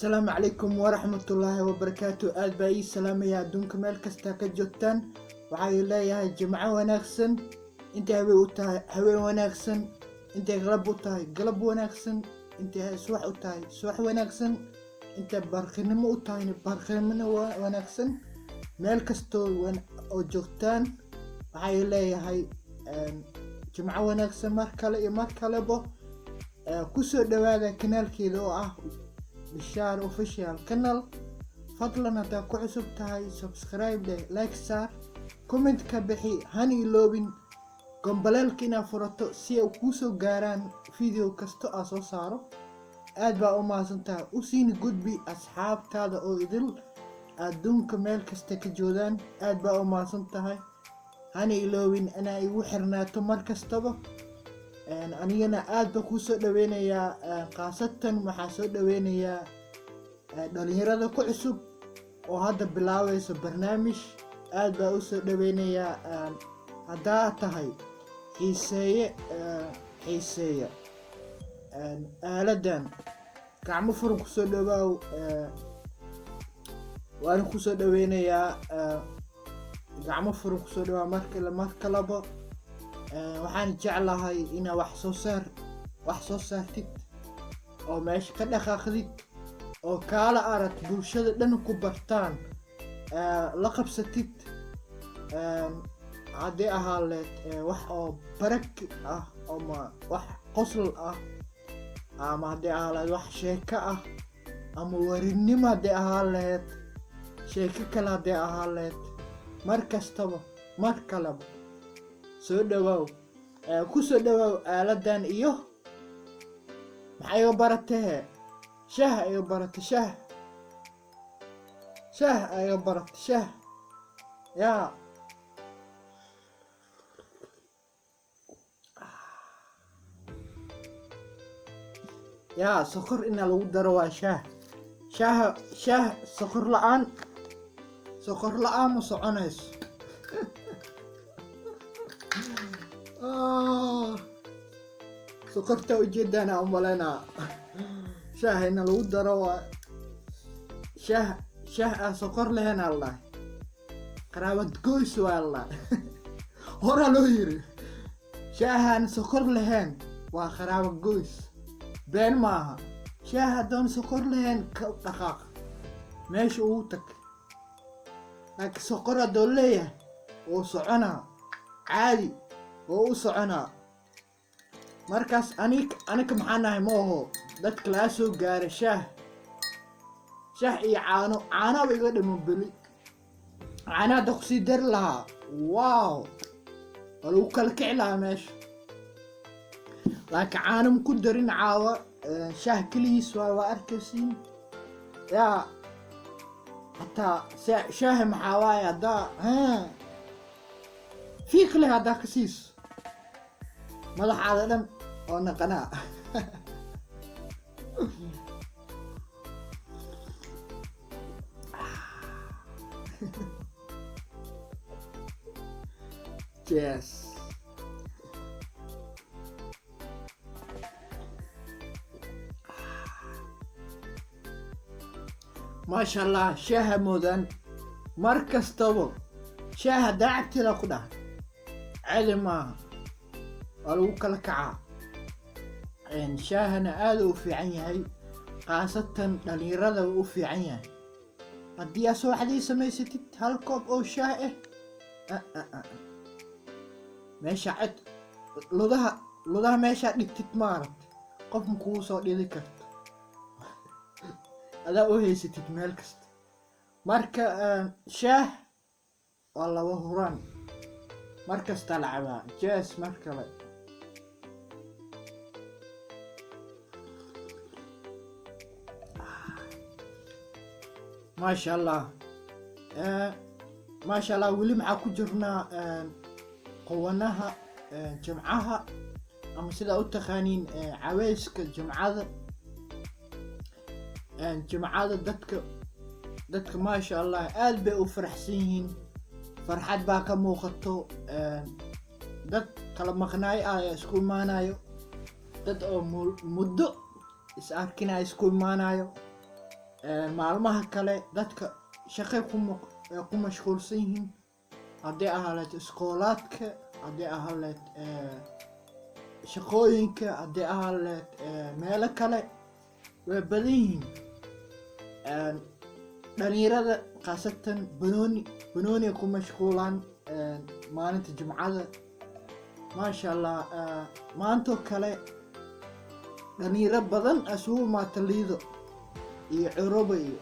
السلام عليكم ورحمة الله وبركاته. آد باي سلام يا دونك مال كستا كجوتان وحاي الله يا جماعة وناكسن انت هبي وتاي هبي وناكسن انت غلب وتاي قلب وناكسن انت سوح وتاي سوح وناكسن انت برخنم وتاي برخنم وناكسن مال كستو وجوتان وحاي الله يا هاي جماعة وناكسن مركلة بو كسو دوادا كنال كيلو بشار اوفيشال كانال فضلا هدا ku cusub tahay subscribe like sar comment ka bixi hani loobin gombalelka ina furato si ay ku soo gaaraan video kasto aan soo saaro. aad baa u mahadsantahay u siin gudbi asxaabtaada oo idil adduunka meel kasta ka joogaan. aad baa u mahadsantahay hani loobin ana igu xirnaato mar kastaba anigana aad baa ku soo dhaweynayaa qaasatan waxaa soo dhaweynayaa dhalinyarada ku cusub oo hadda bilaabeyso barnaamij. aad baa u soo dhaweynayaa haddaa tahay xiiseeya aaladan gacmo furan kusoo dhawaaw. waan ku soo dhaweynayaa gacmo furan kusoo dhawaa marka labo waxaan jeclahay inaa wax soo saartid oo meesha ka dhaqaaqdid oo kaala arag bulshada dhan ku bartaan la qabsatid haddii ahaa leed wax oo barag ah ama wax qosol ah ama haddii ahaa leed wax sheeko ah ama warinimo haddii ahaa leed sheeko kale haddii ahaa leed mar kastaba mar kaleba soo dhawaaw ku soo dhawaaw aaladan iyo maxay iga baratee shah iga barate shah iga barate shah yaa sokor ina lagu daro waa shah sokor la'aan ma soconayso. sokorta ujeedana umalena shah ina lagu daro waa shah sokor lehen allah qaraabad goys waa allah hora loo yiri shahan sokor lehen waa qaraabad goys been maaha. shah haddaan sokor lehen ka dhaqaaq meesha uu tag laakiin sokor haddoo leeyahay oo soconaa caadi oo u soconaa. markaas aniga maxaan nahay ma aho dadka laga soo gaara shah iyo caanaba iga dhimo beli caana hadda kusii dari lahaa wow waa lagu kala kici lahaa meesha. laakiin caana maku darin caawa shah keligiis waa arkaysiin yaa hataa shahi maxaa waaye haddaa fiiqle haddaa ka siiso madaxaada dhan oo naqanaa. yes maasha allah shaha moodan mar kastaba shaha daacagtida ku dhahay cadi maaha waa lagu kala kacaa. shahana aad u fiican yahay qaasatan dhalinyarada u fiican yahay. haddii aad subaxdii samaysatid hal koob oo shaah meesha cad ludaha meeshaa dhigtid maaragt qof makuu soo dhidi karto adaa u haysatid meel kasta. marka shaah waa laba huraan mar kasta la cabaa jees mar kale. maasha allah weli maxaa ku jirnaa qowanaha jimcaha ama sidaa u taqaaniin caweyska jimcada dadka maasha allah aad bay u faraxsan yihiin. farxad baa ka muuqato dad kala maqnaayo ayaa isku imaanayo dad oo muddo is arkinaya isku imaanayo maalmaha kale dadka shaqay ku mashquulsan yihiin, haddii ahaleed iskoolaadka, haddii ahaleed shaqooyinka, haddii ahaleed meelo kale way badan yihiin. dhalinyarada khaasatan banooni ku mashquulaan maalinta jimcada. maasha allah, maantoo kale dhalinyaro badan isugu imaata Liido iyo Curuba iyo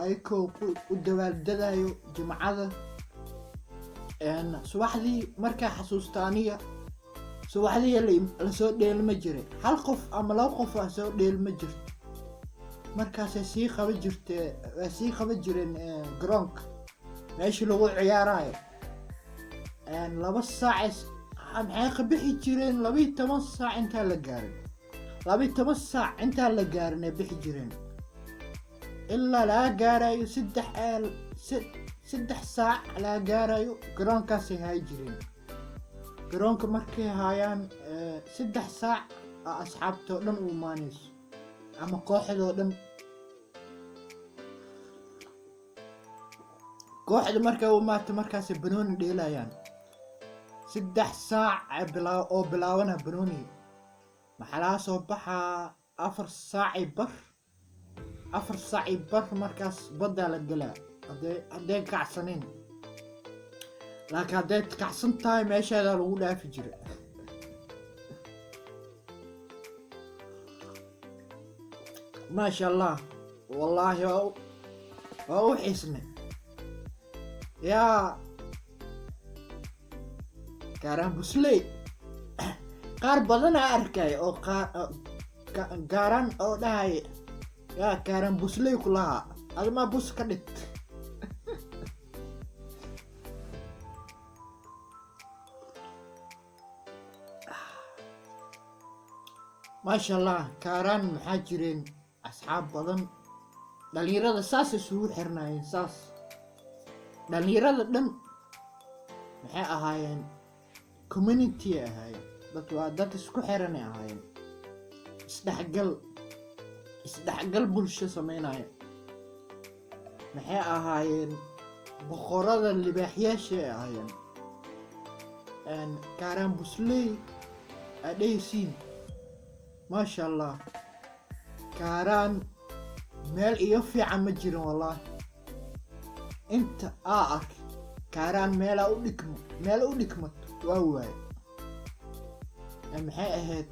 ayagoo u dabaaldagayo jimcada. subaxdii markaa xasuusta aniga, subaxdii lasoo dheelma jiray, hal qof ama laba qof aa soo dheelma jirto. markaasay sii qaban jireen garoonka meeshii lagu ciyaarayo. 2 saac maxay ka bixi jireen 12 saac intaa la gaarin. 12 saac intaa la gaarin ay bixi jireen ilaa laga gaarayo 3 saac laga gaarayo garoonkaasay hay jireen. garoonka markay hayaan 3 saac asxaabtoo dhan u imaanayso ama kooxdoo dhan. kooxda markay u imaato markaasay banooni dheelayaan. 3 saac oo bilaabana banooni maxaa laga soo baxaa 4 saac bar markaas baddaa la gelaa hadday kacsaneen. laakiin hadday kacsan tahay meesheedaa lagu dhaafi jira. maasha allah, wallaahi waa u xiisnay. yaa gaaraan busley qaar badan aa arkay oo gaaraan oo dhahay yaa gaaraan busley ku lahaa admaa bus ka dhig. maasha allah, gaaraan maxaa jireen asxaab badan. dhalinyarada saas isugu xirnaayeen. saas dhalinyarada dhan maxay ahaayeen community ahaayeen. waa dad isku xiranay ahaayeen. isdhexgal bulsho sameynaya. maxay ahaayeen boqorada libaaxyaashay ahaayeen. gaaraan busley adhaysiin. maasha allah, gaaraan meel iyo fiican ma jirin wallaahi. inta arkay gaaraan meel u dhigmato waa waaye. maxay ahayd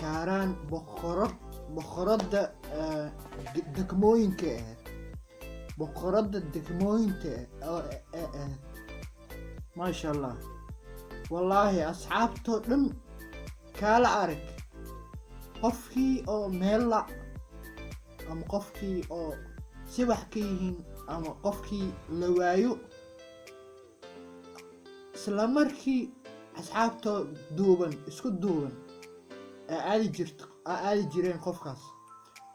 gaaraan boqorada degmooyinka ahayd. boqorada degmooyinka ahayd. maasha allah, wallaahi asxaabtoo dhan kaala arag qofkii oo meella ama qofkii oo sibax ka yihiin ama qofkii la waayo isla markii asxaabtoo isku duuban aadi jireen qofkaas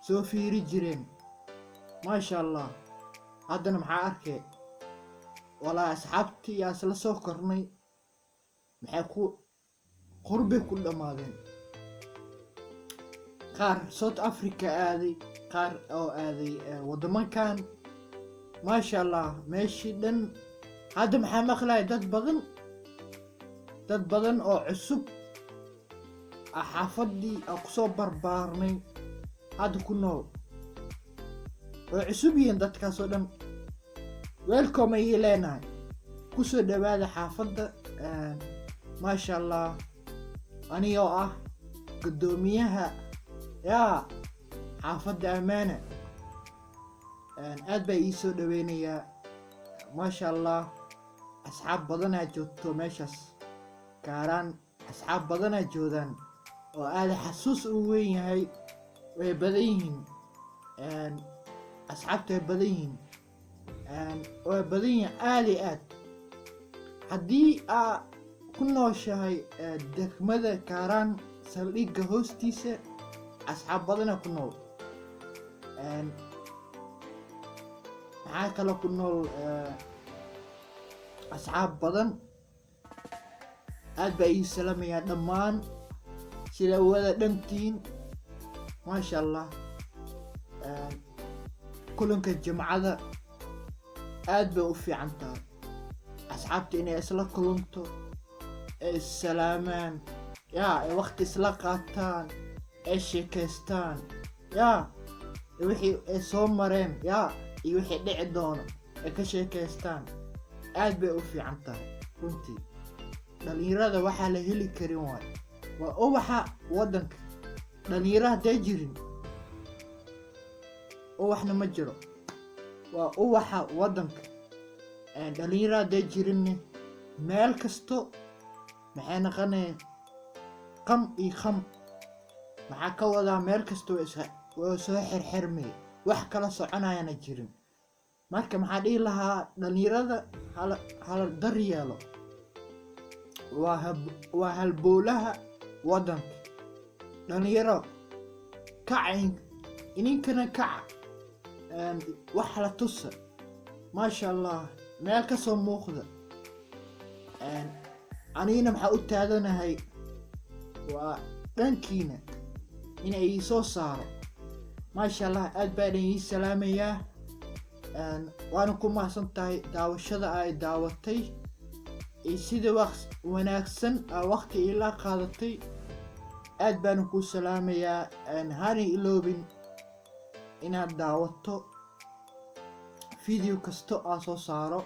soo fiiri jireen. maasha allah, haddana maxaa arkay walaa asxaabtii yaa isla soo kornay maxay qurbay ku dhammaadeen. qaar South Africa aaday, qaar oo aaday waddamankan. maasha allah, meeshii dhan hadda maxaa maqlaya dad badan oo cusub xaafadii kusoo barbaarnay hadda ku nool way cusub yihiin. dadkaasoo dhan welcome ayay leenahay, kusoo dhawaada xaafadda. maasha allah, anigoo guddoomiyaha xaafadda Ammaana aad baa ii soo dhaweynayaa. maasha allah, asxaab badanaa joogto meeshaas. gaaraan asxaab badanaa joogaan oo aada xasuus u weyn yahay. way badan yihiin asxaabta, way badan yihiin aad iyo aad. haddii aa ku nooshahay degmada gaaraan saldhigga hoostiisa asxaab badana ku nool. maxaa kale ku nool asxaab badan. aad baa ii salaamayaa dhammaan sida wada dhantiin. maasha allah, kulanka jimcada aad bay u fiican tahay asxaabta inay isla kulanto ay salaamaan ay waqti isla qaataan ay sheekaystaan wixii ay soo mareen iyo wixii dhici doono ay ka sheekaystaan aad bay u fiican tahay runtii dhalinyarada waxaa la heli karin waa ubaxa waddanka dhalinyaro hadday jirin ubaxna ma jiro waa ubaxa waddanka dhalinyaro hadday jirinne meel kasto maxay naqaneen qam iyo qam maxaa ka wadaa meel kasto waa soo xirxirmay wax kala soconayana jirin marka maxaa dhihi lahaa dhalinyarada hala daryeelo waa halbowlaha waddanka dhalinyaro kaca ininkana kaca wax la tusa maasha allah meel ka soo muuqda anigana maxaa u taaganahay waa dhankiina inay ii soo saaro maasha allah aad baan ii salaamayaa waana ku mahadsan tahay daawashada ay daawatay iyo sida wanaagsan waqti ila qaadatay aad baan ku salaamayaa hana iloobin inaad daawato video kasto aan soo saaro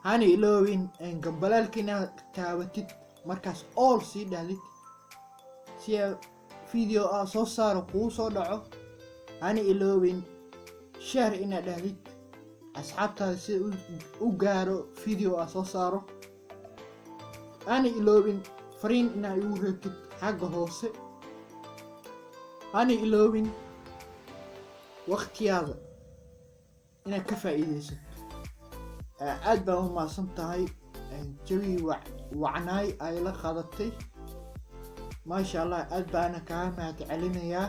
hana iloobin gambalaalka inaad taabatid markaas all sii dhahdid si video aan soo saaro kuu soo dhaco hana iloobin share inaad dhahdid asxaabtaada si u gaaro video aan soo saaro hana iloobin fariin inaad igu reebtid xagga hoose hana iloobin waqtiyaada inaad ka faa'iidaysato aad baan u mahadsan tahay jawi wacnaay ay la qaadatay maasha allah aad baana kaa mahad celinayaa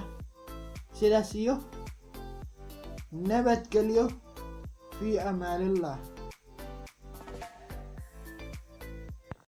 sidaas iyo nabadgelyo fi amaanillah